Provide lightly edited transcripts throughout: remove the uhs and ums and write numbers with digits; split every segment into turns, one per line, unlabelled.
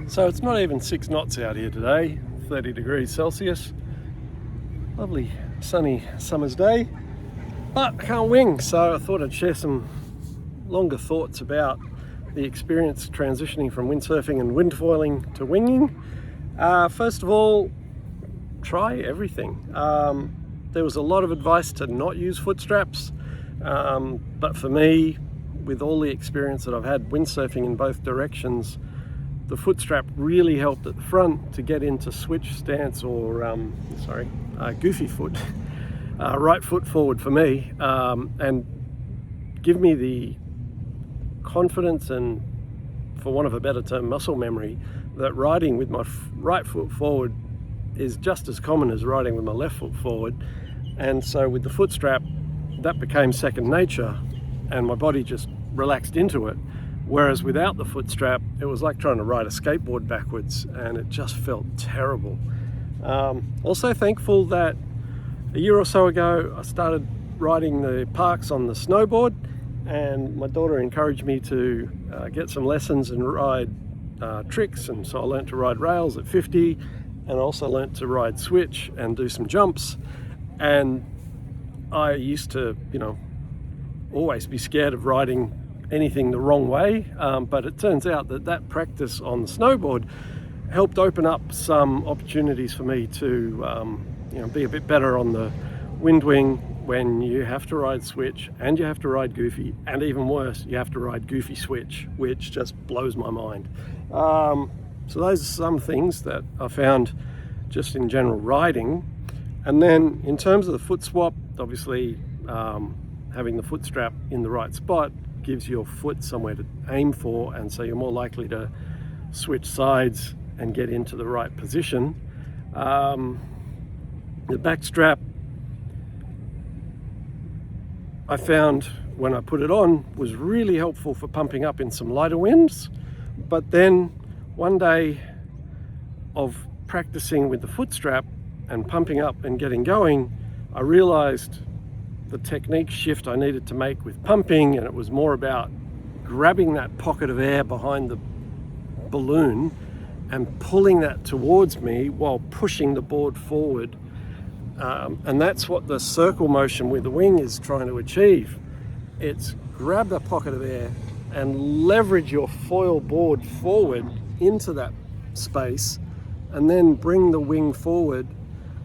So it's not even 6 knots out here today, 30 degrees Celsius. Lovely sunny summer's day, but I can't wing, so I thought I'd share some longer thoughts about the experience transitioning from windsurfing and windfoiling to winging. First of all, try everything. There was a lot of advice to not use foot straps, but for me, with all the experience that I've had windsurfing in both directions, the foot strap really helped at the front to get into switch stance or goofy foot, right foot forward for me, and give me the confidence and, for want of a better term, muscle memory that riding with my right foot forward is just as common as riding with my left foot forward. And so with the foot strap, that became second nature and my body just relaxed into it. Whereas without the foot strap, it was like trying to ride a skateboard backwards and it just felt terrible. Also thankful that a year or so ago, I started riding the parks on the snowboard, and my daughter encouraged me to get some lessons and ride tricks. And so I learned to ride rails at 50 and also learned to ride switch and do some jumps. And I used to, always be scared of riding anything the wrong way, but it turns out that practice on the snowboard helped open up some opportunities for me to be a bit better on the wind wing when you have to ride switch and you have to ride goofy, and even worse, you have to ride goofy switch, which just blows my mind. So those are some things that I found just in general riding. And then in terms of the foot swap, obviously having the foot strap in the right spot gives your foot somewhere to aim for, and so you're more likely to switch sides and get into the right position. The back strap, I found when I put it on, was really helpful for pumping up in some lighter winds. But then one day of practicing with the foot strap and pumping up and getting going, I realized the technique shift I needed to make with pumping, and it was more about grabbing that pocket of air behind the balloon and pulling that towards me while pushing the board forward. And that's what the circle motion with the wing is trying to achieve. It's grab the pocket of air and leverage your foil board forward into that space, and then bring the wing forward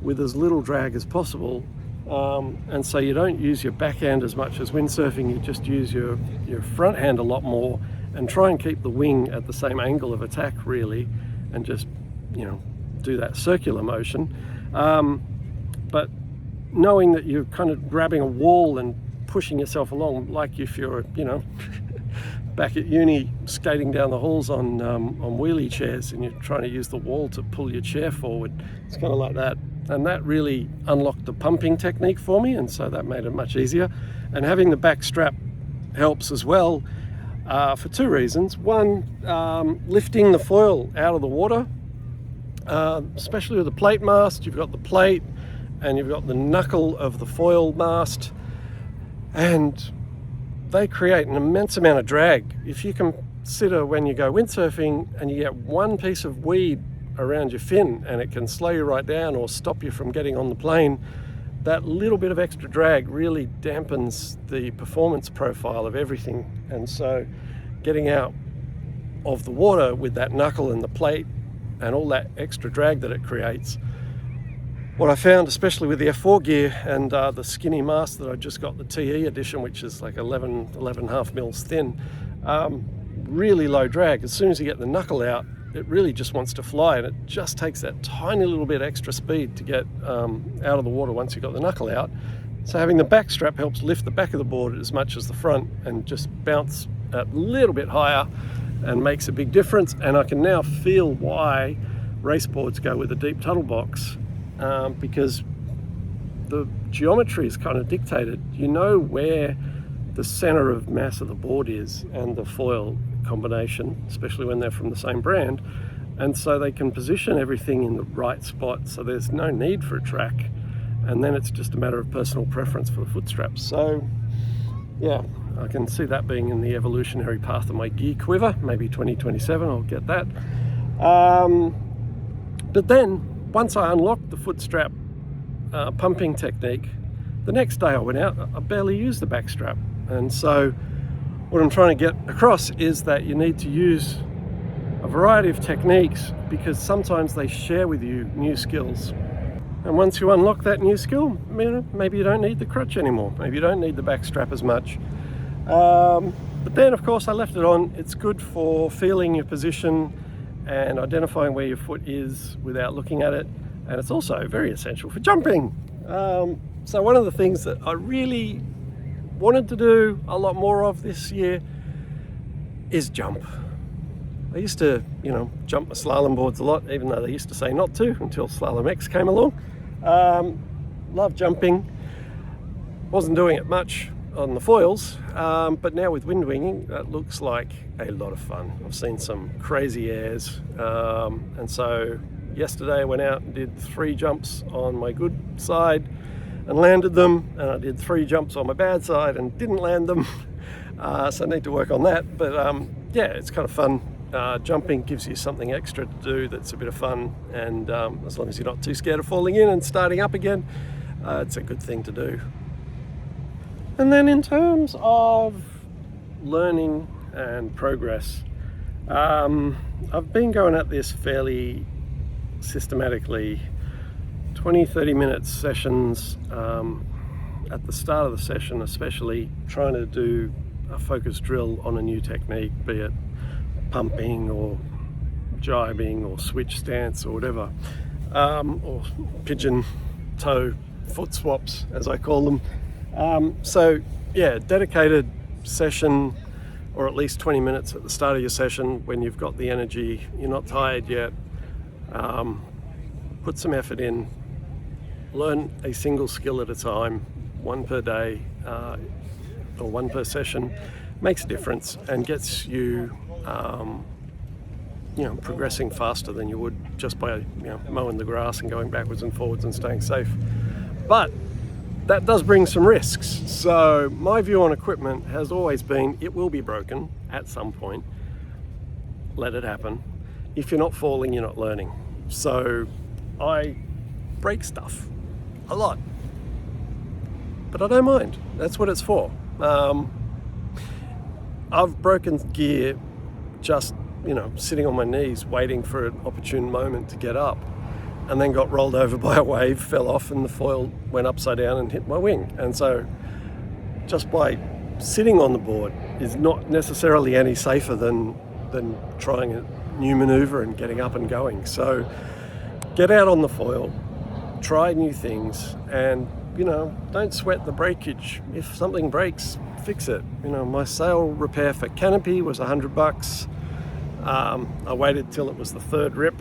with as little drag as possible. And so you don't use your backhand as much as windsurfing, you just use your front hand a lot more and try and keep the wing at the same angle of attack really, and just do that circular motion. But knowing that you're kind of grabbing a wall and pushing yourself along, like if you're back at uni skating down the halls on wheelie chairs and you're trying to use the wall to pull your chair forward, it's kind of like that. And that really unlocked the pumping technique for me, and so that made it much easier. And having the back strap helps as well for two reasons. One, lifting the foil out of the water, especially with the plate mast. You've got the plate and you've got the knuckle of the foil mast, and they create an immense amount of drag. If you consider when you go windsurfing and you get one piece of weed around your fin and it can slow you right down or stop you from getting on the plane, that little bit of extra drag really dampens the performance profile of everything. And so getting out of the water with that knuckle and the plate and all that extra drag that it creates, what I found, especially with the F4 gear and the skinny mast that I just got, the TE edition, which is like 11.5 mils thin, really low drag. As soon as you get the knuckle out, it really just wants to fly, and it just takes that tiny little bit extra speed to get out of the water once you've got the knuckle out. So having the back strap helps lift the back of the board as much as the front and just bounce a little bit higher, and makes a big difference. And I can now feel why race boards go with a deep tuttle box, because the geometry is kind of dictated. You know where the center of mass of the board is and the foil combination, especially when they're from the same brand, and so they can position everything in the right spot, so there's no need for a track, and then it's just a matter of personal preference for the foot straps. So yeah, I can see that being in the evolutionary path of my gear quiver. Maybe 2027 I'll get that. But then once I unlocked the foot strap pumping technique, the next day I went out, I barely used the back strap. And so what I'm trying to get across is that you need to use a variety of techniques, because sometimes they share with you new skills. And once you unlock that new skill, maybe you don't need the crutch anymore. Maybe you don't need the back strap as much. But then, of course, I left it on. It's good for feeling your position and identifying where your foot is without looking at it. And it's also very essential for jumping. So one of the things that I really wanted to do a lot more of this year is jump. I used to, jump my slalom boards a lot, even though they used to say not to, until Slalom X came along. Love jumping. Wasn't doing it much on the foils, but now with wind winging, that looks like a lot of fun. I've seen some crazy airs, and so yesterday I went out and did 3 jumps on my good side and landed them, and I did 3 jumps on my bad side and didn't land them. So I need to work on that, but yeah, it's kind of fun. Jumping gives you something extra to do that's a bit of fun, and as long as you're not too scared of falling in and starting up again, it's a good thing to do. And then in terms of learning and progress, I've been going at this fairly systematically, 20-30 minute sessions at the start of the session, especially trying to do a focus drill on a new technique, be it pumping or jibing or switch stance or whatever, or pigeon toe foot swaps, as I call them. So yeah, dedicated session, or at least 20 minutes at the start of your session when you've got the energy, you're not tired yet. Put some effort in, learn a single skill at a time, 1 per day, or 1 per session. Makes a difference and gets you progressing faster than you would just by mowing the grass and going backwards and forwards and staying safe. But that does bring some risks. So my view on equipment has always been it will be broken at some point. Let it happen. If you're not falling, you're not learning. So I break stuff a lot, but I don't mind. That's what it's for. I've broken gear just sitting on my knees waiting for an opportune moment to get up, and then got rolled over by a wave, fell off, and the foil went upside down and hit my wing. And so just by sitting on the board is not necessarily any safer than trying a new maneuver and getting up and going. So get out on the foil, try new things, and don't sweat the breakage. If something breaks, fix it. My sail repair for canopy was $100. I waited till it was the 3rd rip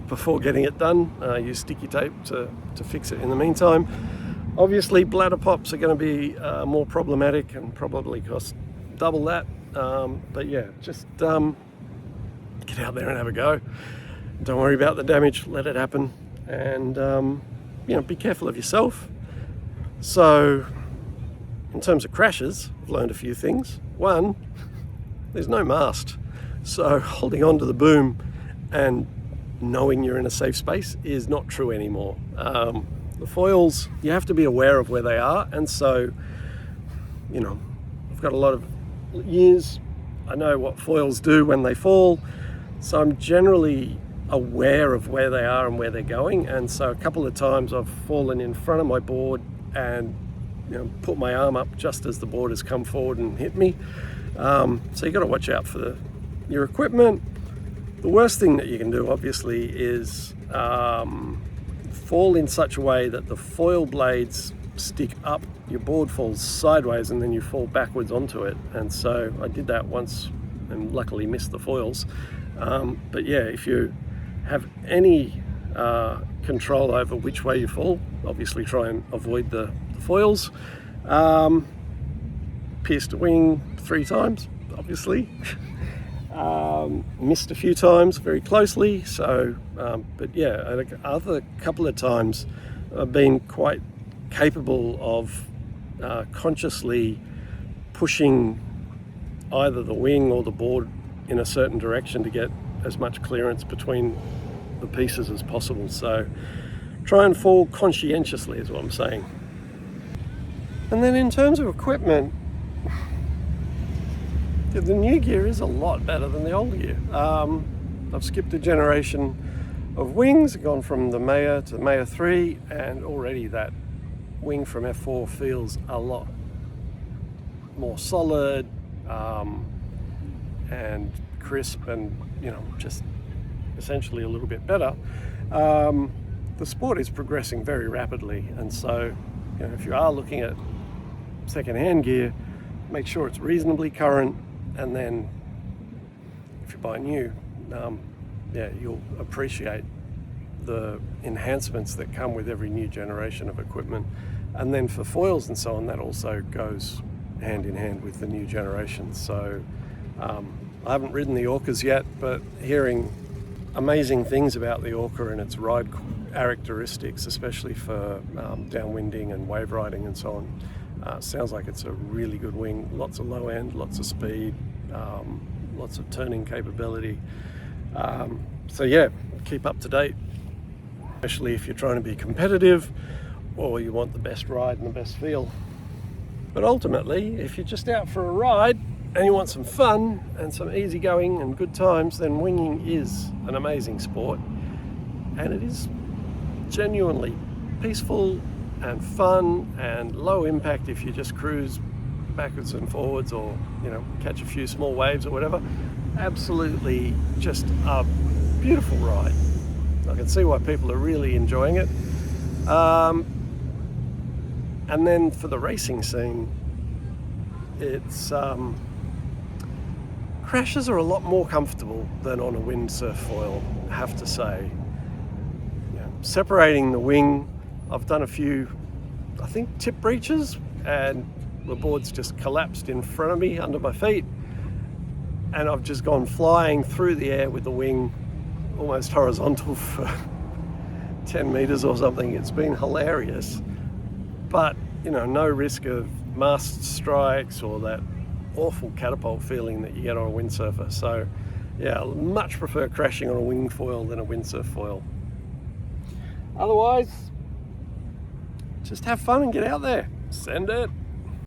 before getting it done. Used sticky tape to fix it in the meantime. Obviously bladder pops are going to be more problematic and probably cost double that, but yeah, just get out there and have a go. Don't worry about the damage, let it happen, and be careful of yourself. So in terms of crashes, I've learned a few things. One, there's no mast, so holding on to the boom and knowing you're in a safe space is not true anymore. The foils, you have to be aware of where they are, and so I've got a lot of years, I know what foils do when they fall, so I'm generally aware of where they are and where they're going. And so a couple of times I've fallen in front of my board and put my arm up just as the board has come forward and hit me. So you got to watch out for your equipment. The worst thing that you can do, obviously, is fall in such a way that the foil blades stick up, your board falls sideways, and then you fall backwards onto it. And so I did that once and luckily missed the foils. But yeah, if you have any control over which way you fall, obviously try and avoid the foils. Pierced a wing 3 times, obviously. Missed a few times very closely, so but yeah, other couple of times I've been quite capable of consciously pushing either the wing or the board in a certain direction to get as much clearance between the pieces as possible. So try and fall conscientiously is what I'm saying. And then in terms of equipment, the new gear is a lot better than the old gear. I've skipped a generation of wings, gone from the Maya to Maya 3, and already that wing from F4 feels a lot more solid and crisp, and just essentially a little bit better. The sport is progressing very rapidly, and so if you are looking at second-hand gear, make sure it's reasonably current, and then if you buy new, you'll appreciate the enhancements that come with every new generation of equipment. And then for foils and so on, that also goes hand in hand with the new generation. So I haven't ridden the Orcas yet, but hearing amazing things about the Orca and its ride characteristics, especially for downwinding and wave riding and so on, sounds like it's a really good wing. Lots of low end, lots of speed, lots of turning capability. So yeah, keep up to date, especially if you're trying to be competitive or you want the best ride and the best feel. But ultimately, if you're just out for a ride and you want some fun and some easy going and good times, then winging is an amazing sport, and it is genuinely peaceful and fun and low impact if you just cruise backwards and forwards, or catch a few small waves or whatever. Absolutely just a beautiful ride. I can see why people are really enjoying it. And then for the racing scene, it's crashes are a lot more comfortable than on a windsurf foil, I have to say. Separating the wing, I've done a few, I think, tip breaches, and the board's just collapsed in front of me under my feet, and I've just gone flying through the air with the wing almost horizontal for 10 meters or something. It's been hilarious, but no risk of mast strikes or that awful catapult feeling that you get on a windsurfer. So yeah, I much prefer crashing on a Wingfoil than a windsurf foil. Otherwise, just have fun and get out there. Send it.